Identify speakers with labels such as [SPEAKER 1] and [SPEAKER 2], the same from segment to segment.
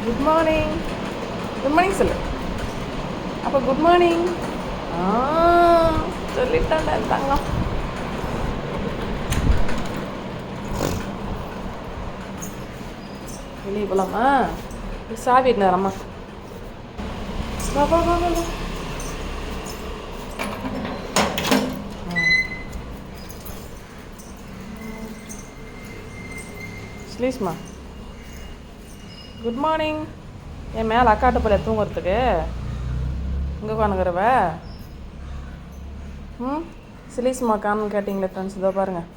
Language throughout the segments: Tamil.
[SPEAKER 1] Good morning. குட் மார்னிங் சொல்லு. அப்போ குட் மார்னிங். சொல்லிட்டாண்டா தங்கம். வெளியே போகலாமா? சாவி இருந்தார் அம்மா. வா வா வா வா. ஸ்லீஸ்மா குட் மார்னிங். என் மேலே அக்காட்ட போல தூங்குறதுக்கு இங்கே உட்காந்துக்கிறவ. சிலீஸ்மா காணுன்னு கேட்டிங்களே ஃப்ரெண்ட்ஸ். இதோ பாருங்கள்,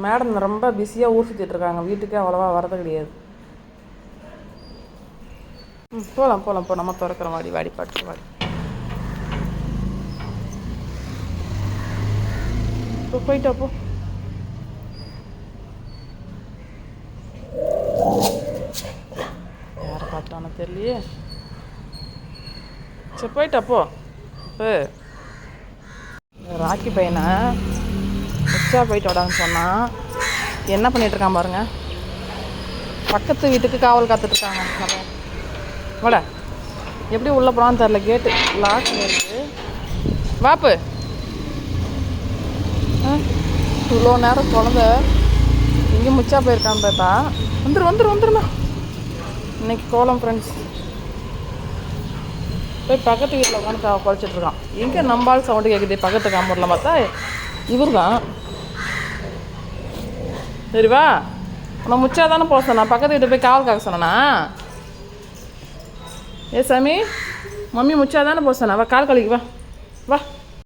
[SPEAKER 1] மேடம் ரொம்ப பிஸியாக ஊர் சுற்றிட்டுருக்காங்க, வீட்டுக்கே அவ்வளோவா வரது கிடையாது. போகலாம் போகலாம் போ, நம்ம திறக்கிறோம். வாடி வாடி படிச்சு வாடி. இப்போ போயிட்டா போ. யாரை பார்த்தானோ தெரியலையே. சரி போயிட்டா போ. இப்போ ராக்கி பையனை உச்சா போயிட்டு விடான்னு சொன்னால் என்ன பண்ணிகிட்ருக்கான் பாருங்க. பக்கத்து வீட்டுக்கு காவல் காத்துட்ருக்காங்க. வாடா, எப்படி உள்ளே போகலான்னு தெரில, கேட்டு லாக்கில் இருக்குது. வாப்பு. இவ்வளோ நேரம் குழந்த இங்கே முச்சா போயிருக்கான்னு பார்த்தா வந்துருமா. இன்னைக்கு கோலம் ஃப்ரெண்ட்ஸ். போய் பக்கத்து வீட்டில் உட்காந்து குறைச்சிட்ருக்கான். எங்கே நம்பால் சவுண்டு கேட்குது பக்கத்து காம்பூரில் பார்த்தா இவர் தான். சரிவா, உன்னை முச்சா தானே போக சொன்னா, பக்கத்து வீட்டை போய் காவல் காக்க சொன்னா. ஏ சாமி, மம்மி முச்சா தானே போக சொன்னா. வா கால் கழிக்கு வா.